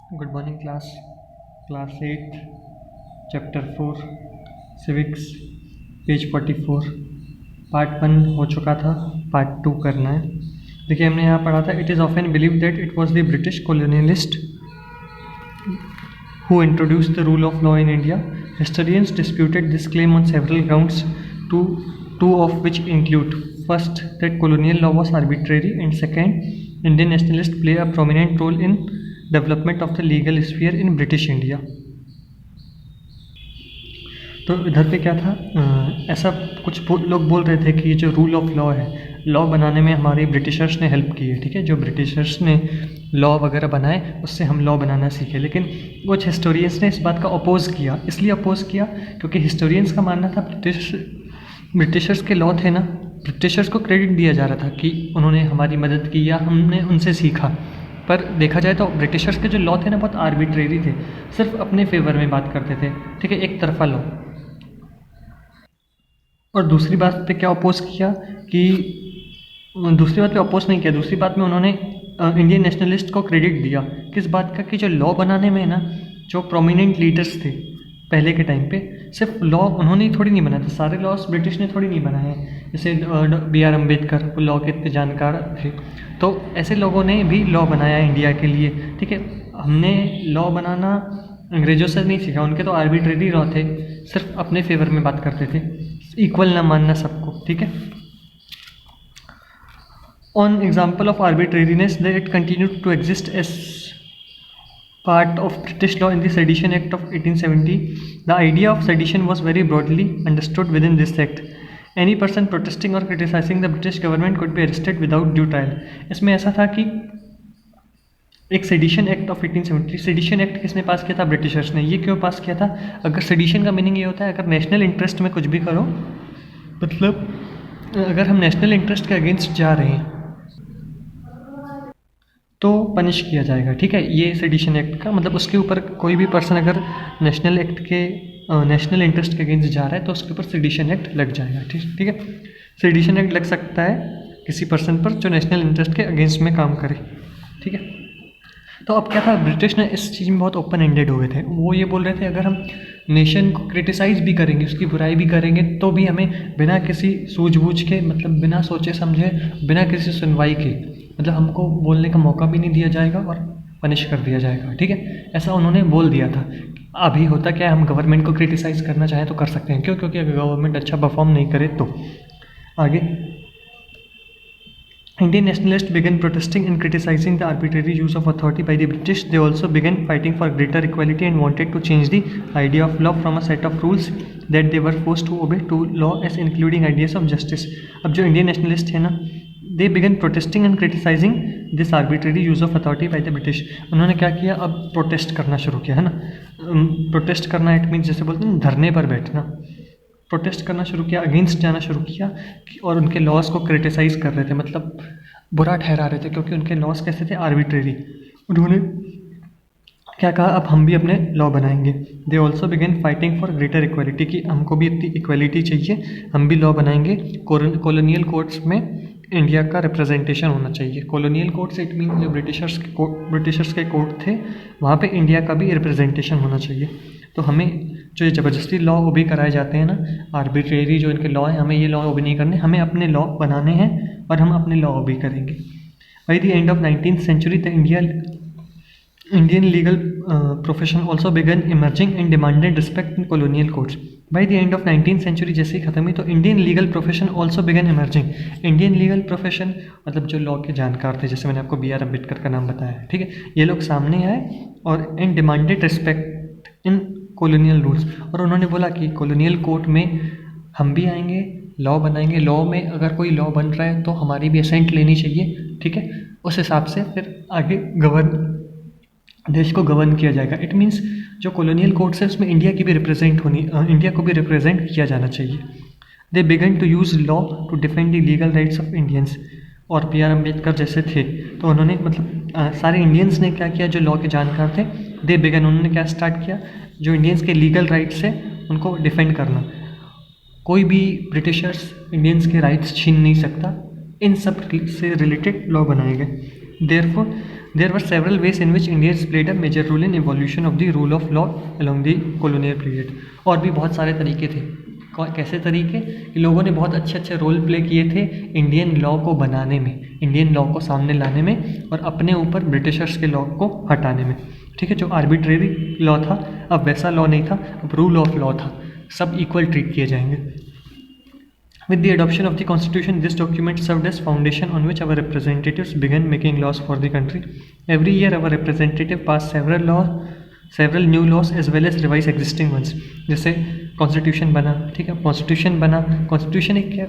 Good morning class 8 chapter 4 civics page 44 part 1 हो चुका था। पार्ट 2 करना है। देखिए हमने यहाँ पढ़ा था, it is often believe that it was the British colonialist who introduced the rule of law in India. Historians disputed this claim on several grounds, two of which include: first, that colonial law was arbitrary, and second, Indian nationalists play a prominent role in development of the legal sphere in British India. तो इधर पे क्या था, ऐसा कुछ लोग बोल रहे थे कि ये जो रूल ऑफ लॉ है, लॉ बनाने में हमारे ब्रिटिशर्स ने हेल्प की है। ठीक है, जो ब्रिटिशर्स ने लॉ वगैरह बनाए उससे हम लॉ बनाना सीखे। लेकिन कुछ हिस्टोरियंस ने इस बात का अपोज़ किया। इसलिए अपोज़ किया क्योंकि हिस्टोरियंस का मानना था ब्रिटिशर्स के लॉ थे ना, ब्रिटिशर्स को क्रेडिट दिया जा रहा था कि उन्होंने हमारी मदद की या हमने उनसे सीखा। पर देखा जाए तो ब्रिटिशर्स के जो लॉ थे ना, बहुत आर्बिट्रेरी थे, सिर्फ अपने फेवर में बात करते थे। ठीक है, एक तरफा लॉ। और दूसरी बात पे क्या अपोज़ किया कि दूसरी बात पे अपोज़ नहीं किया, दूसरी बात में उन्होंने इंडियन नेशनलिस्ट को क्रेडिट दिया। किस बात का कि जो लॉ बनाने में ना, जो प्रोमिनेंट लीडर्स थे पहले के टाइम पे, सिर्फ लॉ उन्होंने ही थोड़ी नहीं बनाए थे, सारे लॉस ब्रिटिश ने थोड़ी नहीं बनाए हैं। जैसे B.R. अम्बेडकर, वो लॉ के इतने जानकार थे, तो ऐसे लोगों ने भी लॉ बनाया इंडिया के लिए। ठीक है, हमने लॉ बनाना अंग्रेज़ों से नहीं सीखा, उनके तो आर्बिट्रेरी लॉ थे, सिर्फ अपने फेवर में बात करते थे, इक्वल ना मानना सबको। ठीक है, on example of arbitrariness that it continued to exist as part of British law in the Sedition Act of 1870. The idea of sedition was very broadly understood within this act. Any person protesting or criticizing the British government could be arrested without due trial. इसमें ऐसा था कि एक sedition act of 1870, sedition act किसने पास किया था? Britishers ने। ये क्यों पास किया था? अगर सेडिशन का मीनिंग ये होता है, अगर नेशनल इंटरेस्ट में कुछ भी करो, मतलब अगर हम नेशनल इंटरेस्ट के अगेंस्ट जा रहे हैं तो पनिश किया जाएगा। ठीक है, ये सेडिशन एक्ट का मतलब, उसके ऊपर कोई भी पर्सन अगर नेशनल एक्ट के नेशनल इंटरेस्ट के अगेंस्ट जा रहा है तो उसके ऊपर सेडिशन एक्ट लग जाएगा। ठीक है, सेडिशन एक्ट लग सकता है किसी पर्सन पर जो नेशनल इंटरेस्ट के अगेंस्ट में काम करे। ठीक है, तो अब क्या था, ब्रिटिश ने इस चीज़ में बहुत ओपन एंडेड हुए थे। वो ये बोल रहे थे अगर हम नेशन को क्रिटिसाइज़ भी करेंगे, उसकी बुराई भी करेंगे, तो भी हमें बिना किसी सूझबूझ के, मतलब बिना सोचे समझे, बिना किसी सुनवाई के, मतलब हमको बोलने का मौका भी नहीं दिया जाएगा और पनिश कर दिया जाएगा। ठीक है, ऐसा उन्होंने बोल दिया था। अभी होता क्या है, हम गवर्नमेंट को क्रिटिसाइज़ करना चाहें तो कर सकते हैं। क्यों? क्योंकि अगर गवर्नमेंट अच्छा परफॉर्म नहीं करे तो। आगे, Indian nationalists began protesting and criticizing the arbitrary use of authority by the British. They also began fighting for greater equality and wanted to change the idea of law from a set of rules that they were forced to obey to law as including ideas of justice. अब जो Indian nationalist है ना, they began protesting and criticizing this arbitrary use of authority by the British. उन्होंने क्या किया, अब protest करना शुरू किया, है ना। प्रोटेस्ट करना इट मीन्स जैसे बोलते हैं धरने पर बैठना। प्रोटेस्ट करना शुरू किया, अगेंस्ट जाना शुरू किया, और उनके लॉस को क्रिटिसाइज़ कर रहे थे, मतलब बुरा ठहरा रहे थे, क्योंकि उनके लॉस कैसे थे? आर्बिट्रेरी। उन्होंने क्या कहा, अब हम भी अपने लॉ बनाएंगे। They also began fighting for greater equality, कि हमको भी इतनी इक्वलिटी चाहिए, हम भी लॉ बनाएंगे। कॉलोनियल कोर्ट्स में इंडिया का रिप्रेजेंटेशन होना चाहिए। कॉलोनियल कोर्ट्स इट मीन जो ब्रिटिशर्स के कोर्ट थे, वहाँ पे इंडिया का भी रिप्रेजेंटेशन होना चाहिए। तो हमें जो ये ज़बरदस्ती लॉ ओबे कराए जाते हैं ना, आर्बिट्रेरी जो इनके लॉ हैं, हमें ये लॉ ओबे नहीं करने, हमें अपने लॉ बनाने हैं और हम अपने लॉ ओबे करेंगे। By the end of 19th century the Indian legal profession also began emerging and demanded respect in colonial courts. By the end of 19th century जैसे ही ख़त्म हुई तो Indian legal profession also began emerging. Indian legal profession मतलब जो law के जानकार थे, जैसे मैंने आपको B.R. अम्बेडकर का नाम बताया है। ठीक है, ये लोग सामने आए और and demanded respect in colonial rules, और उन्होंने बोला कि colonial court में हम भी आएंगे, लॉ बनाएंगे, लॉ में अगर कोई लॉ बन रहा है तो हमारी भी असेंट लेनी चाहिए। ठीक है, उस हिसाब से फिर आगे देश को गवर्न किया जाएगा। इट मीन्स जो कॉलोनियल कोर्ट्स है उसमें इंडिया की भी इंडिया को भी रिप्रेजेंट किया जाना चाहिए। They began to use law to defend the legal rights of Indians. और B.R. अम्बेडकर जैसे थे तो उन्होंने मतलब सारे इंडियंस ने क्या किया, जो लॉ के जानकार थे, दे बिगन, उन्होंने क्या स्टार्ट किया, जो इंडियंस के लीगल राइट्स है उनको डिफेंड करना। कोई भी ब्रिटिशर्स इंडियंस के राइट्स छीन नहीं सकता, इन सब से रिलेटेड लॉ बनाए गए। Therefore There were several ways in which Indians played a major role in evolution of the rule of law along the colonial period. और भी बहुत सारे तरीके थे. कैसे तरीके कि लोगों ने बहुत अच्छे अच्छे रोल प्ले किए थे इंडियन लॉ को बनाने में, इंडियन लॉ को सामने लाने में और अपने ऊपर ब्रिटिशर्स के लॉ को हटाने में. ठीक है, जो आर्बिट्रेरी लॉ था अब वैसा लॉ नहीं था, अब रूल ऑफ लॉ था, सब इक्वल ट्रीट किए जाएंगे. With the adoption of the constitution, this document served as foundation on which our representatives began making laws for the country. Every year our representative passed several new laws as well as revise existing ones. जैसे constitution बना, ठीक है, constitution बना. Constitution एक क्या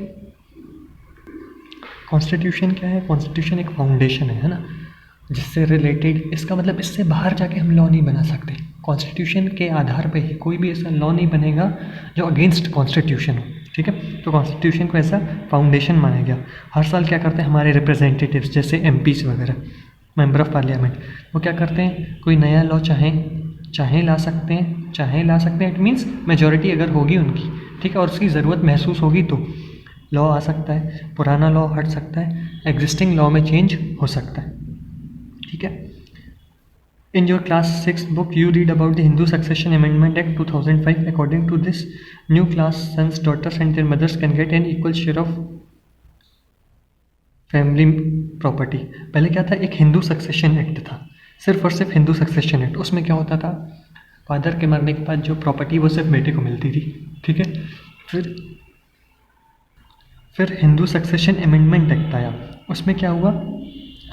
है? Constitution एक foundation है ना, जिससे रिलेटेड, इसका मतलब इससे बाहर जाके हम लॉ नहीं बना सकते. कॉन्स्टिट्यूशन के आधार पे ही कोई भी ऐसा लॉ नहीं बनेगा जो अगेंस्ट कॉन्स्टिट्यूशन हो. ठीक है, तो कॉन्स्टिट्यूशन को ऐसा फाउंडेशन माना गया. हर साल क्या करते हैं हमारे रिप्रेजेंटेटिव्स, जैसे एमपीज वगैरह, मेंबर ऑफ पार्लियामेंट, वो क्या करते हैं, कोई नया लॉ चाहे ला सकते हैं. इट मीन्स मेजॉरिटी अगर होगी उनकी, ठीक है, और उसकी ज़रूरत महसूस होगी तो लॉ आ सकता है, पुराना लॉ हट सकता है, एग्जिस्टिंग लॉ में चेंज हो सकता है. ठीक है. In your class 6 book, you read about the Hindu Succession Amendment Act 2005. According to this new class, sons, daughters and their mothers can get an equal share of family property. पहले क्या था, एक Hindu succession act था, सिर्फ और सिर्फ Hindu succession act. उसमें क्या होता था, फादर के मरने के बाद जो प्रॉपर्टी वो सिर्फ बेटे को मिलती थी. ठीक है, फिर हिंदू सक्सेशन अमेंडमेंट एक्ट आया. उसमें क्या हुआ,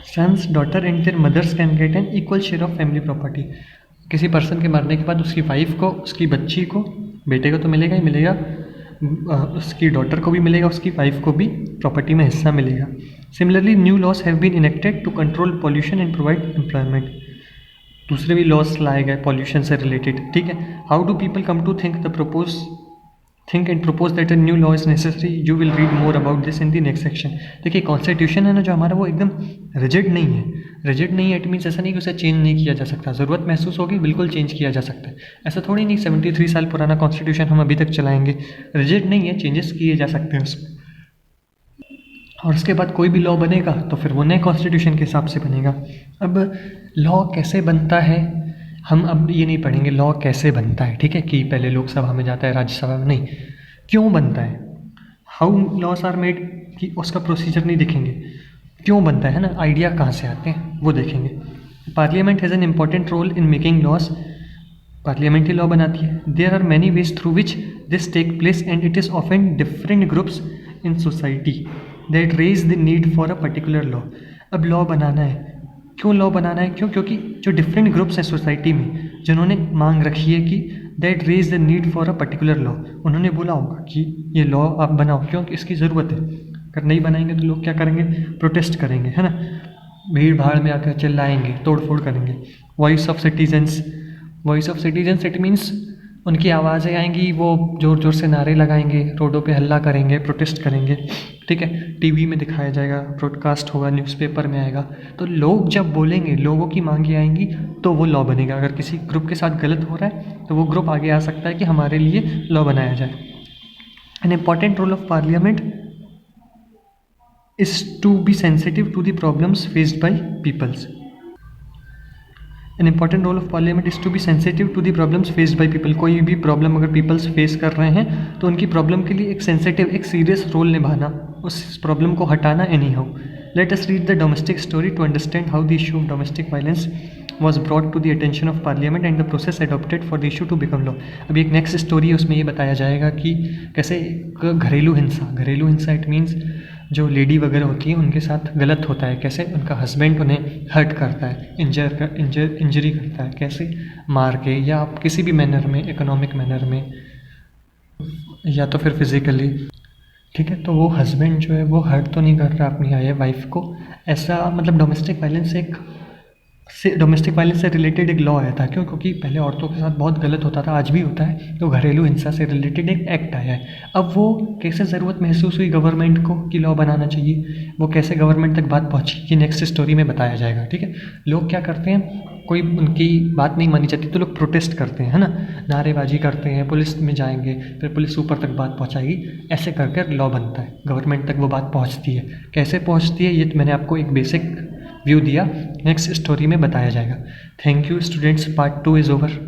sons, daughter and their mothers can get an equal share of family property. किसी पर्सन के मरने के बाद उसकी वाइफ को, उसकी बच्ची को, बेटे को तो मिलेगा ही मिलेगा, उसकी डॉटर को भी मिलेगा, उसकी वाइफ को भी प्रॉपर्टी में हिस्सा मिलेगा. Similarly new laws have been enacted to control pollution and provide employment. दूसरे भी लॉज लाए गए पॉल्यूशन से रिलेटेड. ठीक है. How do people come to think and propose that a new law is necessary? You will read more about this in the next section. देखिए constitution है ना जो हमारा, वो एकदम रिजिड नहीं है. इट मीन्स ऐसा नहीं कि उसे चेंज नहीं किया जा सकता, ज़रूरत महसूस होगी बिल्कुल चेंज किया जा सकता है. ऐसा थोड़ी नहीं 73 साल पुराना कॉन्स्टिट्यूशन हम अभी तक चलाएंगे. रिजिड नहीं है, चेंजेस किए जा सकते हैं उसमें. और उसके बाद कोई भी लॉ बनेगा तो फिर वो नए कॉन्स्टिट्यूशन के हिसाब से बनेगा. अब लॉ कैसे बनता है, हम अब ये नहीं पढ़ेंगे लॉ कैसे बनता है. ठीक है, कि पहले लोकसभा में जाता है, राज्यसभा में नहीं, क्यों बनता है, हाउ लॉस आर मेड, कि उसका प्रोसीजर नहीं देखेंगे, क्यों बनता है ना, आइडिया कहाँ से आते हैं वो देखेंगे. Parliament has an important role in making laws. Parliament ही लॉ बनाती है. There are many ways through which this take place and it is often different groups in society that raise the need for a particular law. अब law बनाना है, क्यों law बनाना है, क्योंकि जो डिफरेंट ग्रुप्स हैं सोसाइटी में जिन्होंने मांग रखी है कि that raise the need for a particular law, उन्होंने बोला होगा कि ये लॉ आप बनाओ क्योंकि इसकी ज़रूरत है. अगर नहीं बनाएंगे तो लोग क्या करेंगे, प्रोटेस्ट करेंगे, है ना, भीड़ भाड़ में आकर चिल्लाएंगे, तोड़ फोड़ करेंगे. Voice of citizens it means उनकी आवाज़ें आएंगी, वो ज़ोर ज़ोर से नारे लगाएंगे, रोडों पे हल्ला करेंगे, प्रोटेस्ट करेंगे. ठीक है, टीवी में दिखाया जाएगा, ब्रॉडकास्ट होगा, न्यूज़पेपर में आएगा. तो लोग जब बोलेंगे, लोगों की मांगें आएंगी तो वो लॉ बनेगा. अगर किसी ग्रुप के साथ गलत हो रहा है तो वो ग्रुप आगे आ सकता है कि हमारे लिए लॉ बनाया जाए. An important role of Parliament is to be sensitive to the problems faced by peoples. An important role of parliament is to be sensitive to the problems faced by people. कोई भी problem अगर peoples face कर रहे हैं तो उनकी problem के लिए एक सेंसिटिव, एक सीरियस रोल निभाना, उस प्रॉब्लम को हटाना anyhow. Let us read the domestic story to understand how the issue of domestic violence was brought to the attention of parliament and the process adopted for the issue to become law. अभी एक next story है, उसमें ये बताया जाएगा कि कैसे घरेलू हिंसा इट मीन्स जो लेडी वगैरह होती है उनके साथ गलत होता है, कैसे उनका हस्बैंड उन्हें हर्ट करता है, इंजरी करता है, कैसे मार के या किसी भी मैनर में, इकोनॉमिक मैनर में या तो फिर फिजिकली. ठीक है, तो वो हस्बैंड जो है वो हर्ट तो नहीं कर रहा अपनी वाइफ को, ऐसा मतलब डोमेस्टिक वायलेंस से रिलेटेड एक लॉ आया था. क्यों, क्योंकि पहले औरतों के साथ बहुत गलत होता था, आज भी होता है, तो घरेलू हिंसा से रिलेटेड एक एक्ट आया है. अब वो कैसे ज़रूरत महसूस हुई गवर्नमेंट को कि लॉ बनाना चाहिए, वो कैसे गवर्नमेंट तक बात पहुंची, ये नेक्स्ट स्टोरी में बताया जाएगा. ठीक है, लोग क्या करते हैं, कोई उनकी बात नहीं मानी जाती तो लोग प्रोटेस्ट करते हैं, है ना, नारेबाजी करते हैं, पुलिस में जाएंगे, फिर पुलिस ऊपर तक बात पहुंचाएगी, ऐसे करके लॉ बनता है, गवर्नमेंट तक वो बात पहुंचती है. कैसे पहुंचती है ये तो मैंने आपको एक बेसिक व्यू दिया नेक्स्ट स्टोरी में बताया जाएगा। Thank you students, part 2 is over.